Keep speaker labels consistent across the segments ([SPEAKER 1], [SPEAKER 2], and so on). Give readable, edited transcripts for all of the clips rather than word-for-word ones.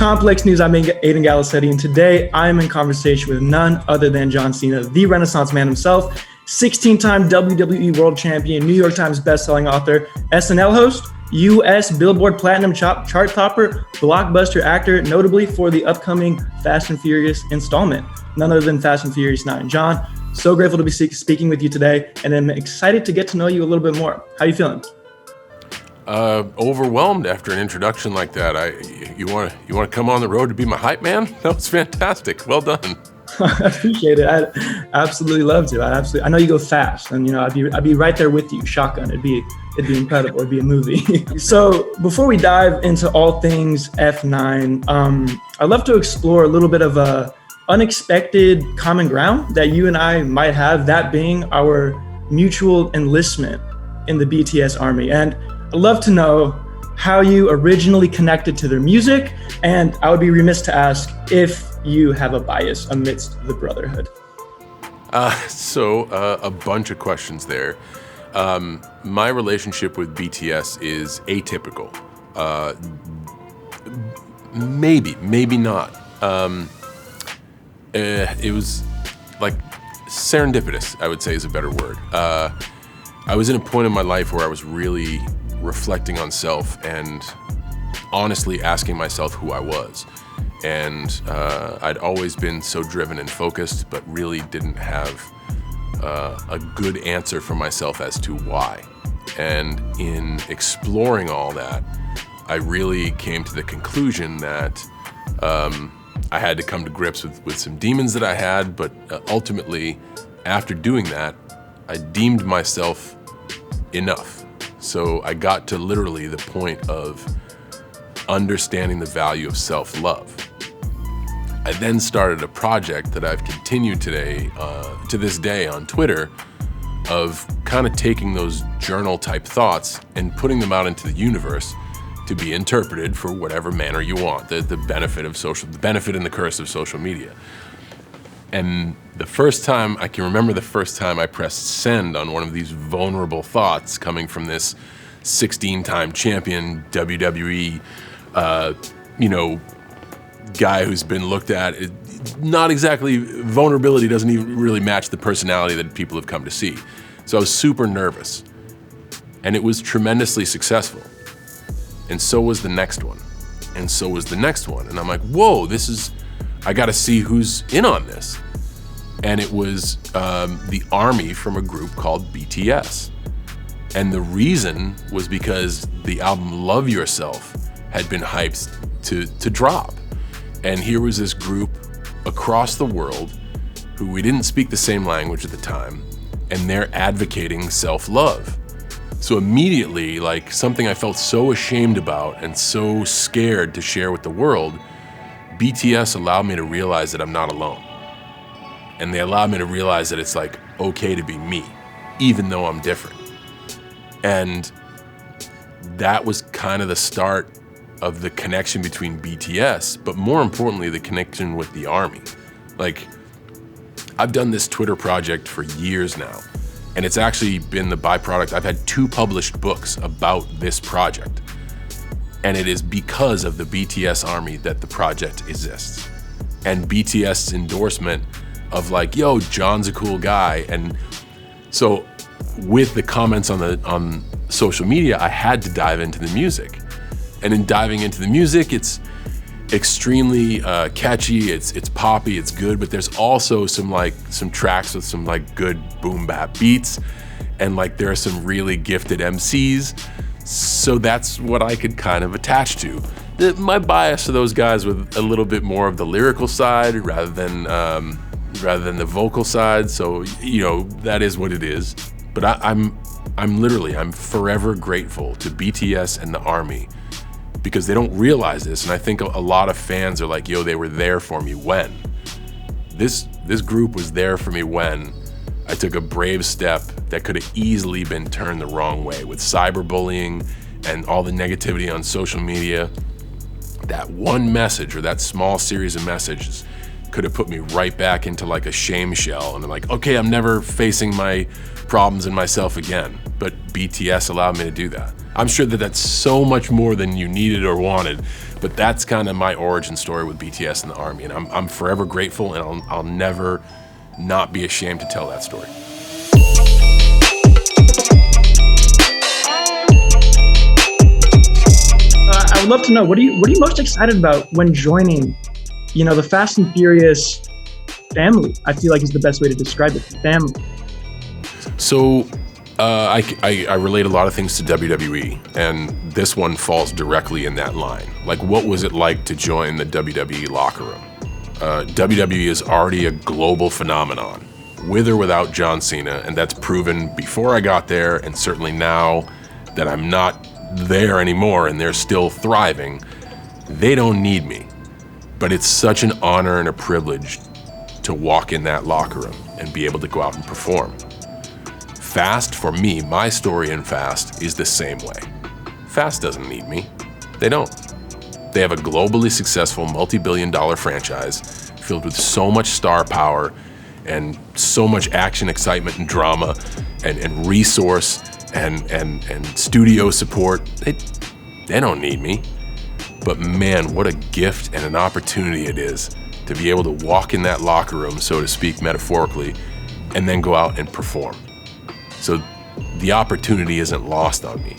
[SPEAKER 1] Complex News. I'm Aiden Galicetti, and today I'm in conversation with none other than John Cena, the Renaissance man himself, 16-time WWE World Champion, New York Times bestselling author, SNL host, U.S. Billboard Platinum chart topper, blockbuster actor, notably for the upcoming Fast and Furious installment, none other than Fast and Furious 9. John, so grateful to be speaking with you today, and I'm excited to get to know you a little bit more. How are you feeling?
[SPEAKER 2] Overwhelmed after an introduction like that. You want to come on the road to be my hype man? That was fantastic. Well done.
[SPEAKER 1] I appreciate it. I'd absolutely love to. I know you go fast, and I'd be right there with you, shotgun. It'd be incredible. It'd be a movie. So before we dive into all things F9, I'd love to explore a little bit of a unexpected common ground that you and I might have, that being our mutual enlistment in the BTS Army. And I'd love to know how you originally connected to their music, and I would be remiss to ask if you have a bias amidst the brotherhood.
[SPEAKER 2] So a bunch of questions there. My relationship with BTS is atypical. Maybe not. It was like serendipitous, I would say is a better word. I was in a point in my life where I was really reflecting on self and honestly asking myself who I was. And I'd always been so driven and focused, but really didn't have a good answer for myself as to why. And in exploring all that, I really came to the conclusion that I had to come to grips with some demons that I had, but ultimately, after doing that, I deemed myself enough. So I got to literally the point of understanding the value of self-love. I then started a project that I've continued to this day on Twitter, of kind of taking those journal type thoughts and putting them out into the universe to be interpreted for whatever manner you want, the benefit and the curse of social media. And I can remember the first time I pressed send on one of these vulnerable thoughts coming from this 16-time champion WWE, guy who's been looked at, not exactly, vulnerability doesn't even really match the personality that people have come to see. So I was super nervous, and it was tremendously successful. And so was the next one, and so was the next one. And I'm like, whoa, I gotta see who's in on this. And it was the Army from a group called BTS. And the reason was because the album Love Yourself had been hyped to drop. And here was this group across the world who we didn't speak the same language at the time, and they're advocating self-love. So immediately, like something I felt so ashamed about and so scared to share with the world, BTS allowed me to realize that I'm not alone. And they allowed me to realize that it's like okay to be me, even though I'm different. And that was kind of the start of the connection between BTS, but more importantly, the connection with the Army. Like, I've done this Twitter project for years now, and it's actually been the byproduct. I've had 2 published books about this project, and it is because of the BTS Army that the project exists. And BTS's endorsement of like, yo, John's a cool guy. And so with the comments on social media, I had to dive into the music. And in diving into the music, it's extremely catchy, it's poppy, it's good, but there's also some tracks with some like good boom bap beats, and like there are some really gifted MCs. So that's what I could kind of attach to. My bias to those guys with a little bit more of the lyrical side rather than the vocal side. So that is what it is. But I'm forever grateful to BTS and the Army, because they don't realize this. And I think a lot of fans are like, yo, they were there for me when. This group was there for me when I took a brave step that could have easily been turned the wrong way with cyberbullying and all the negativity on social media. That one message or that small series of messages could have put me right back into like a shame shell. And I'm like, okay, I'm never facing my problems and myself again. but BTS allowed me to do that. I'm sure that that's so much more than you needed or wanted, but that's kind of my origin story with BTS and the Army, and I'm forever grateful, and I'll never not be ashamed to tell that story.
[SPEAKER 1] I would love to know, what are you most excited about when joining, the Fast and Furious family? I feel like is the best way to describe it, family.
[SPEAKER 2] So I relate a lot of things to WWE, and this one falls directly in that line. Like, what was it like to join the WWE locker room? WWE is already a global phenomenon, with or without John Cena, and that's proven before I got there, and certainly now that I'm not there anymore and they're still thriving. They don't need me, but it's such an honor and a privilege to walk in that locker room and be able to go out and perform. Fast, for me, my story in Fast is the same way. Fast doesn't need me. They don't. They have a globally successful multi-billion-dollar franchise filled with so much star power and so much action, excitement, and drama, and resource and studio support. They don't need me. But man, what a gift and an opportunity it is to be able to walk in that locker room, so to speak, metaphorically, and then go out and perform. So the opportunity isn't lost on me.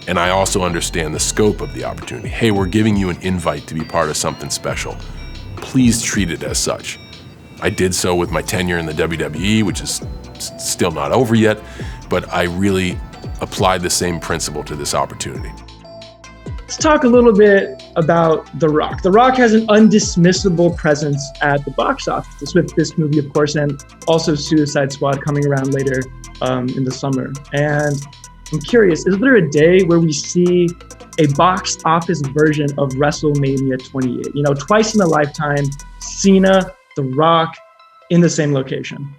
[SPEAKER 2] And I also understand the scope of the opportunity. Hey, we're giving you an invite to be part of something special. Please treat it as such. I did so with my tenure in the WWE, which is still not over yet, but I really applied the same principle to this opportunity.
[SPEAKER 1] Let's talk a little bit about The Rock. The Rock has an undismissible presence at the box office with this movie, of course, and also Suicide Squad coming around later in the summer. And I'm curious, is there a day where we see a box office version of WrestleMania 28? Twice in a lifetime, Cena, The Rock in the same location.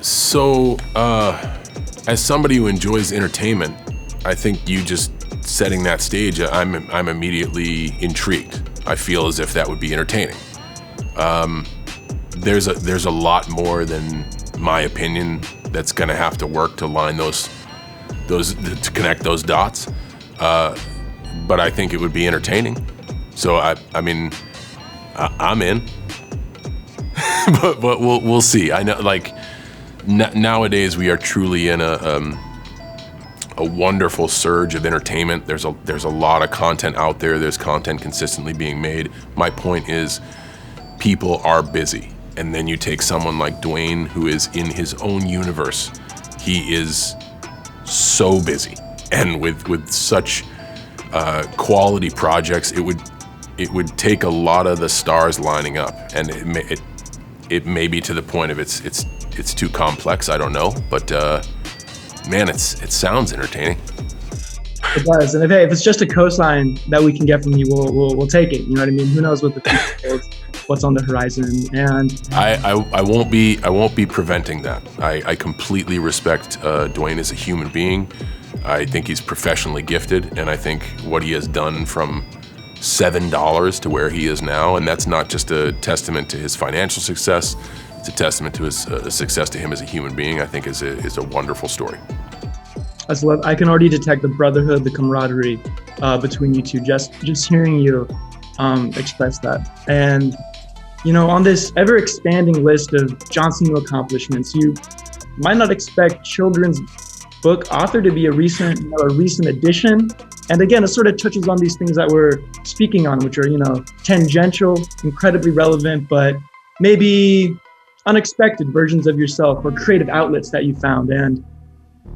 [SPEAKER 2] So, as somebody who enjoys entertainment, I think you just setting that stage, I'm immediately intrigued. I feel as if that would be entertaining. There's a lot more than my opinion that's going to have to work to line those to connect those dots. But I think it would be entertaining. So I'm in. but we'll see. I know, like, nowadays we are truly in a wonderful surge of entertainment. There's a lot of content out there. There's content consistently being made. My point is, people are busy. And then you take someone like Dwayne, who is in his own universe. He is so busy, and with such quality projects, it would take a lot of the stars lining up, and it may be to the point of it's too complex. I don't know, but man, it sounds entertaining.
[SPEAKER 1] It does, and if it's just a cosign that we can get from you, we'll take it. You know what I mean? Who knows what the future holds, what's on the horizon, and
[SPEAKER 2] I won't be preventing that. I completely respect Dwayne as a human being. I think he's professionally gifted, and I think what he has done from $7 to where he is now, and that's not just a testament to his financial success. It's a testament to his success to him as a human being. I think is a wonderful story.
[SPEAKER 1] I can already detect the brotherhood, the camaraderie between you two, just hearing you express that. And, on this ever-expanding list of John Cena accomplishments, you might not expect children's book author to be a recent addition. And again, it sort of touches on these things that we're speaking on, which are, tangential, incredibly relevant, but maybe unexpected versions of yourself or creative outlets that you found. And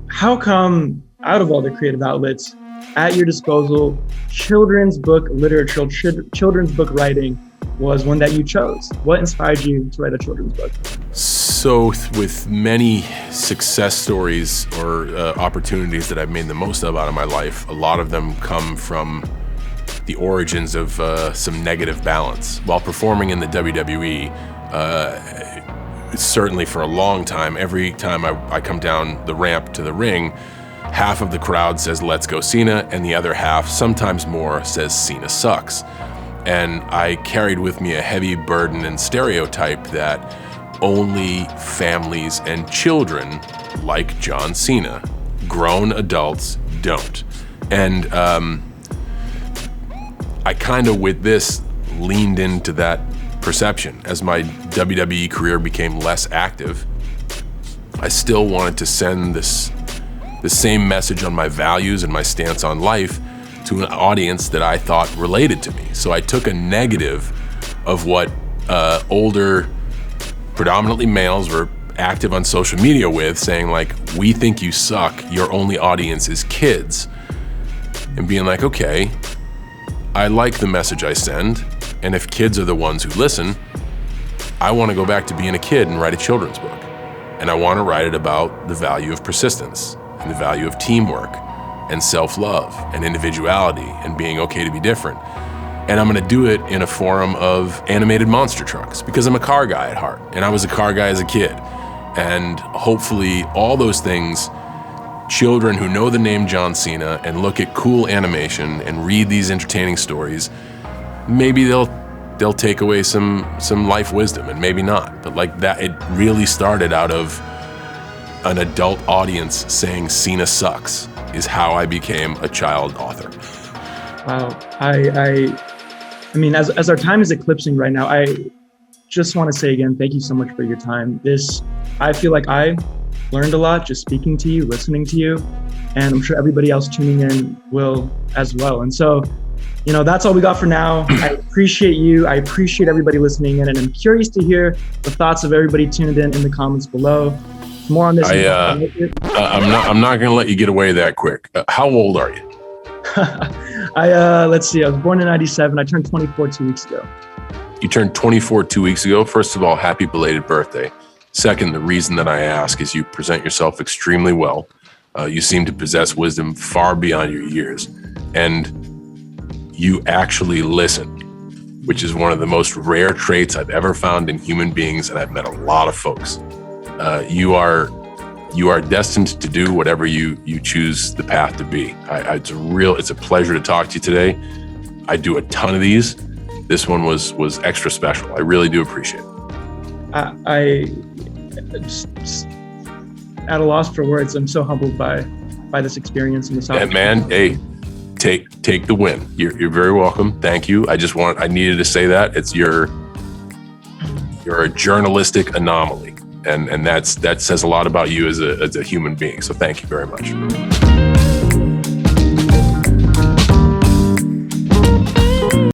[SPEAKER 1] how come, out of all the creative outlets at your disposal, children's book literature, children's book writing was one that you chose? What inspired you to write a children's book?
[SPEAKER 2] So with many success stories or opportunities that I've made the most of out of my life, a lot of them come from the origins of some negative balance. While performing in the WWE, certainly for a long time, every time I come down the ramp to the ring, half of the crowd says, "Let's go Cena," and the other half, sometimes more, says, "Cena sucks." And I carried with me a heavy burden and stereotype that only families and children like John Cena Grown adults don't. And I kind of, with this, leaned into that perception. As my WWE career became less active, I still wanted to send the same message on my values and my stance on life to an audience that I thought related to me. So I took a negative of what older, predominantly males, were active on social media with, saying like, we think you suck, your only audience is kids. And being like, okay, I like the message I send, and if kids are the ones who listen, I want to go back to being a kid and write a children's book. And I want to write it about the value of persistence and the value of teamwork and self-love and individuality and being okay to be different. And I'm going to do it in a forum of animated monster trucks because I'm a car guy at heart, and I was a car guy as a kid. And hopefully all those things, children who know the name John Cena and look at cool animation and read these entertaining stories, maybe they'll take away some life wisdom, and maybe not. But like that, it really started out of an adult audience saying Cena sucks is how I became a child author.
[SPEAKER 1] Wow. I mean, as our time is eclipsing right now, I just want to say again, thank you so much for your time. I feel like I learned a lot just speaking to you, listening to you, and I'm sure everybody else tuning in will as well. And so, that's all we got for now. I appreciate you. I appreciate everybody listening in, and I'm curious to hear the thoughts of everybody tuned in the comments below. More on this.
[SPEAKER 2] I'm not going to let you get away that quick. How old are you?
[SPEAKER 1] Let's see. I was born in 97. I turned 24 2 weeks ago.
[SPEAKER 2] You turned 24 2 weeks ago. First of all, happy belated birthday. Second, the reason that I ask is you present yourself extremely well. You seem to possess wisdom far beyond your years. And you actually listen, which is one of the most rare traits I've ever found in human beings, and I've met a lot of folks. You are destined to do whatever you choose the path to be. It's a pleasure to talk to you today. I do a ton of these. This one was extra special. I really do appreciate it.
[SPEAKER 1] I just at a loss for words. I'm so humbled by this experience and this opportunity.
[SPEAKER 2] And man, hey, take the win. You're very welcome. Thank you. I needed to say that. You're a journalistic anomaly. And that says a lot about you as a human being. So thank you very much.